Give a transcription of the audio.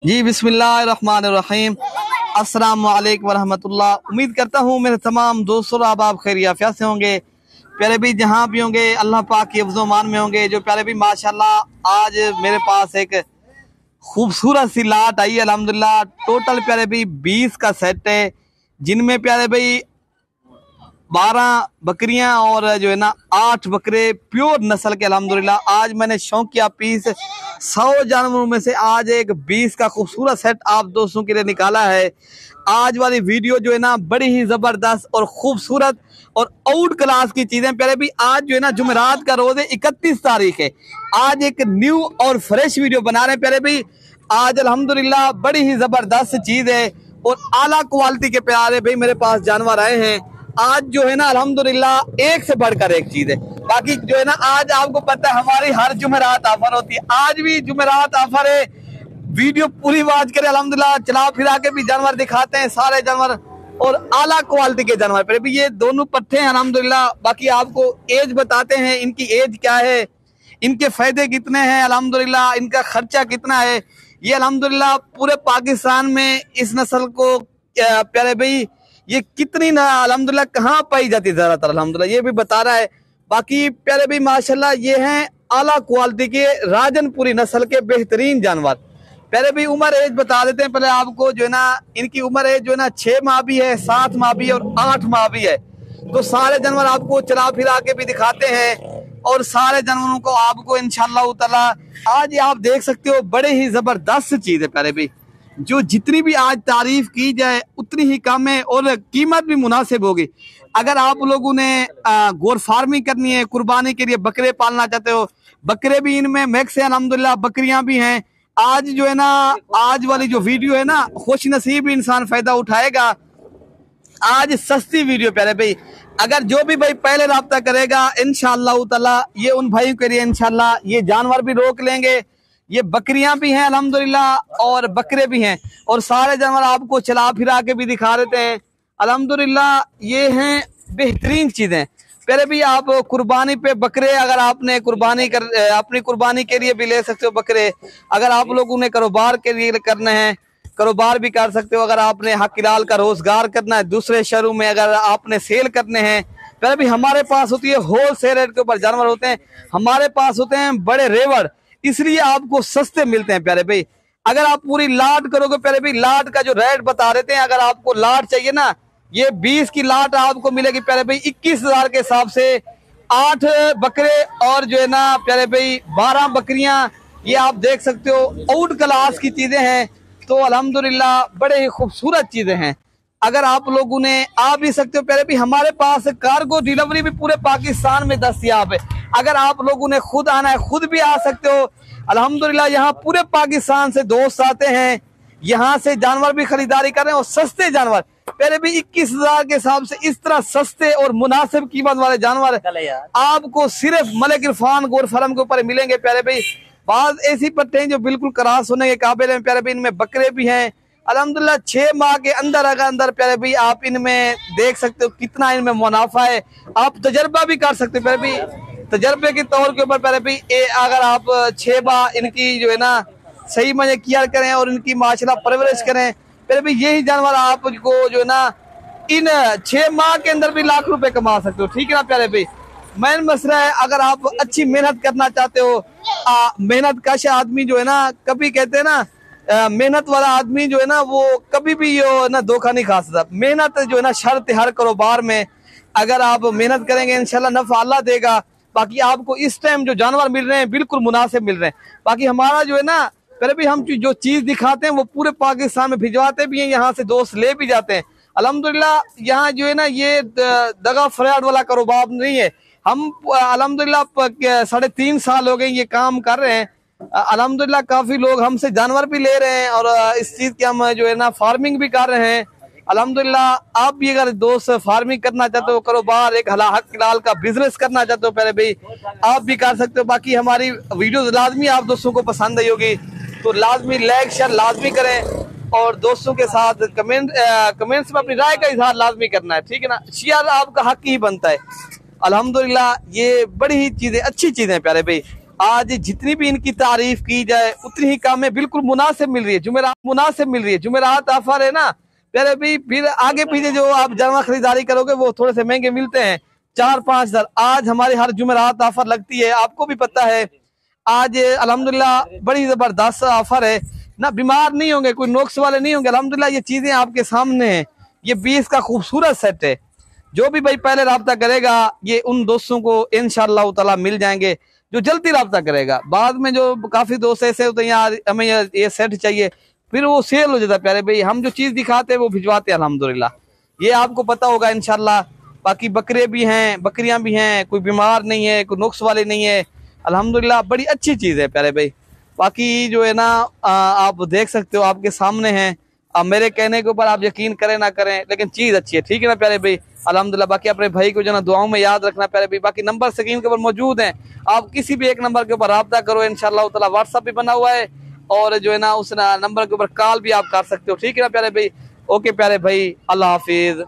जी बिस्मिल्लाहिर्रहमानिर्रहीम। अस्सलाम वालेकुम वरहमतुल्लाह। उम्मीद करता हूँ मेरे तमाम दोस्तों आप खैरियत से होंगे। प्यारे भी जहाँ भी होंगे अल्लाह पाक के हिफ्ज़ मान में होंगे। जो प्यारे भी माशाल्लाह आज मेरे पास एक खूबसूरत सी लाट आई है अल्हम्दुलिल्लाह। टोटल प्यारे भी 20 का सेट है, जिनमें प्यारे भाई 12 बकरियां और जो है ना 8 बकरे प्योर नस्ल के अल्हम्दुलिल्लाह। आज मैंने शौकिया पीस 100 जानवरों में से आज एक 20 का खूबसूरत सेट आप दोस्तों के लिए निकाला है। आज वाली वीडियो जो है ना बड़ी ही जबरदस्त और खूबसूरत और आउट क्लास की चीजें प्यारे भी। आज जो है ना जुमेरात का रोज है, 31 तारीख है। आज एक न्यू और फ्रेश वीडियो बना रहे हैं प्यारे भी। आज अल्हम्दुलिल्लाह बड़ी ही जबरदस्त चीज है और आला क्वालिटी के प्यारे भाई मेरे पास जानवर आए हैं। आज जो है ना अल्हम्दुलिल्लाह एक से बढ़कर एक चीज है। बाकी जो है ना आज आपको पता है हमारी हर जुमेरात ऑफर होती है, आज भी जुमेरात ऑफर है। वीडियो पूरी वाच करें अल्हम्दुलिल्लाह, चला फिरा के भी जानवर दिखाते हैं, सारे जानवर और आला क्वालिटी के जानवर पर भी। ये दोनों पट्टे हैं अल्हम्दुलिल्लाह। बाकी आपको एज बताते हैं, इनकी एज क्या है, इनके फायदे कितने हैं अल्हम्दुलिल्लाह, इनका खर्चा कितना है। ये अल्हम्दुलिल्लाह पूरे पाकिस्तान में इस नस्ल को प्यारे भाई ये कितनी ना अल्हम्दुलिल्लाह कहाँ पाई जाती है ज्यादातर अल्हम्दुलिल्लाह ये भी बता रहा है। बाकी प्यारे भाई माशाल्लाह ये हैं आला क्वालिटी के राजनपुरी नस्ल के बेहतरीन जानवर। प्यारे भाई उम्र एज बता देते हैं पहले आपको। जो है ना इनकी उम्र एज जो है ना 6 माह भी है, 7 माह भी है और 8 माह भी है। तो सारे जानवर आपको चला फिरा के भी दिखाते हैं और सारे जानवरों को आपको इंशाअल्लाह ताला आज आप देख सकते हो। बड़े ही जबरदस्त चीज है प्यारे भाई, जो जितनी भी आज तारीफ की जाए उतनी ही कम है और कीमत भी मुनासिब होगी। अगर आप लोगों ने गोर फार्मिंग करनी है, कुर्बानी के लिए बकरे पालना चाहते हो, बकरे भी इनमें मैक्स है अल्हम्दुलिल्लाह, बकरियां भी हैं। आज जो है ना आज वाली जो वीडियो है ना खुश नसीब इंसान फायदा उठाएगा। आज सस्ती वीडियो प्यारे भाई। अगर जो भी भाई पहले राब्ता करेगा इंशाअल्लाह ताला ये उन भाइयों के लिए इंशाअल्लाह ये जानवर भी रोक लेंगे। ये बकरियां भी हैं अल्हम्दुलिल्लाह और बकरे भी हैं और सारे जानवर आपको चला फिरा के भी दिखा देते हैं अल्हम्दुलिल्लाह। ये हैं बेहतरीन चीजें प्यारे भी। आप कुर्बानी पे बकरे अगर आपने कुर्बानी कर अपनी कुर्बानी के लिए भी ले सकते हो बकरे। अगर आप लोगों ने कारोबार के लिए करना है कारोबार भी कर सकते हो। अगर आपने हकीलाल का रोजगार करना है दूसरे शहरों में, अगर आपने सेल करने हैं प्यारे भी, हमारे पास होती है होल सेल रेट के ऊपर जानवर होते हैं। हमारे पास होते हैं बड़े रेवड़, इसलिए आपको सस्ते मिलते हैं प्यारे भाई। अगर आप पूरी लाट करोगे प्यारे भाई, लाट का जो रेट बता रहे थे, अगर आपको लाट चाहिए ना ये 20 की लाट आपको मिलेगी प्यारे भाई 21,000 के हिसाब से। 8 बकरे और जो है ना प्यारे भाई 12 बकरियां, ये आप देख सकते हो आउट क्लास की चीजें हैं। तो अल्हम्दुलिल्लाह बड़े ही खूबसूरत चीजें हैं। अगर आप लोगों ने आ भी सकते हो प्यारे भाई, हमारे पास कार्गो डिलीवरी भी पूरे पाकिस्तान में दस्तयाब है। अगर आप लोगों ने खुद आना है खुद भी आ सकते हो अल्हम्दुलिल्लाह। यहाँ पूरे पाकिस्तान से दोस्त आते हैं, यहाँ से जानवर भी खरीदारी कर रहे हैं और सस्ते जानवर पहले भी 21,000 के हिसाब से इस तरह सस्ते और मुनासिब कीमत वाले जानवर आपको सिर्फ मलिक इरफान गोर फार्म के ऊपर मिलेंगे प्यारे भाई। बाज ऐसी पट्टे हैं जो बिल्कुल क्रास होने के काबिल हैं प्यारे भाई। इनमें बकरे भी हैं अल्हम्दुलिल्लाह। 6 माह के अंदर अंदर प्यारे भाई आप इनमें देख सकते हो कितना इनमें मुनाफा है। आप तजर्बा भी कर सकते हो प्यारे भाई, तजर्बे के तौर के ऊपर प्यारे भाई। अगर आप 6 माह इनकी जो है ना सही मजे केयर करें और इनकी माशाल्लाह परवरिश करें प्यारे भाई, यही जानवर आपको जो है ना इन 6 माह के अंदर भी लाख रुपए कमा सकते हो। ठीक है ना प्यारे भाई। मेन मसला है अगर आप अच्छी मेहनत करना चाहते हो, मेहनत कश आदमी जो है ना कभी कहते हैं ना मेहनत वाला आदमी जो है ना वो कभी भी ये ना धोखा नहीं खा सकता। मेहनत जो है ना शर्त हर कारोबार में। अगर आप मेहनत करेंगे इंशाल्लाह नफा अल्लाह देगा। बाकी आपको इस टाइम जो जानवर मिल रहे हैं बिल्कुल मुनासिब मिल रहे हैं। बाकी हमारा जो है ना पहले भी हम जो चीज दिखाते हैं वो पूरे पाकिस्तान में भिजवाते भी हैं, यहाँ से दोस्त ले भी जाते हैं अल्हम्दुलिल्लाह। यहाँ जो है ना ये दगा फरियाद वाला कारोबार नहीं है। हम अल्हम्दुलिल्लाह 3.5 साल हो गए ये काम कर रहे हैं अल्हम्दुलिल्लाह। काफी लोग हमसे जानवर भी ले रहे हैं और इस चीज की हम जो है ना फार्मिंग भी कर रहे हैं अल्हम्दुलिल्लाह। आप भी अगर दोस्त फार्मिंग करना चाहते हो, कारोबार एक हलाल का बिजनेस करना चाहते हो प्यारे भाई, आप भी कर सकते हो। बाकी हमारी वीडियो लाजमी आप दोस्तों को पसंद आई होगी तो लाजमी लाइक शेयर लाजमी करें और दोस्तों के साथ कमेंट्स में अपनी राय का इजहार लाजमी करना है। ठीक है ना, शेयर आपका हक ही बनता है अल्हम्दुलिल्लाह। ये बड़ी ही चीजें अच्छी चीजें प्यारे भाई। आज जितनी भी इनकी तारीफ की जाए उतनी ही कम है। बिल्कुल मुनासिब मिल रही है, जुमेरात ऑफर है ना प्यारे भाई। फिर आगे पीछे जो आप जमा खरीदारी करोगे वो थोड़े से महंगे मिलते हैं, 4-5 हज़ार। आज हमारी हर जुमेरात ऑफर लगती है, आपको भी पता है। आज अल्हम्दुलिल्लाह बड़ी जबरदस्त ऑफर है ना, बीमार नहीं होंगे, कोई नुक्स वाले नहीं होंगे। अल्हम्दुलिल्लाह ये चीजें आपके सामने हैं। ये 20 का खूबसूरत सेट है। जो भी भाई पहले राब्ता करेगा ये उन दोस्तों को इंशाअल्लाह ताला मिल जाएंगे जो जल्दी राब्ता करेगा। बाद में जो काफी दोस्त ऐसे होते हैं यार हमें ये सेट चाहिए, फिर वो सेल हो जाता है प्यारे भाई। हम जो चीज दिखाते हैं वो भिजवाते हैं अल्हम्दुलिल्लाह, ये आपको पता होगा इंशाअल्लाह। बाकी बकरे भी हैं, बकरियां भी हैं, कोई बीमार नहीं है, कोई नुक्स वाले नहीं है। अल्हम्दुलिल्लाह बड़ी अच्छी चीज है प्यारे भाई। बाकी जो है ना आप देख सकते हो, आपके सामने हैं। अब मेरे कहने के ऊपर आप यकीन करें ना करें, लेकिन चीज अच्छी है, ठीक है ना प्यारे भाई। अल्हम्दुलिल्लाह बाकी अपने भाई को जो ना दुआओं में याद रखना प्यारे भाई। बाकी नंबर स्क्रीन के ऊपर मौजूद हैं, आप किसी भी एक नंबर के ऊपर राब्ता करो इंशाअल्लाह ताला। व्हाट्सएप भी बना हुआ है और जो है ना उस नंबर के ऊपर कॉल भी आप कर सकते हो, ठीक है ना प्यारे भाई। ओके प्यारे भाई, अल्लाह हाफिज।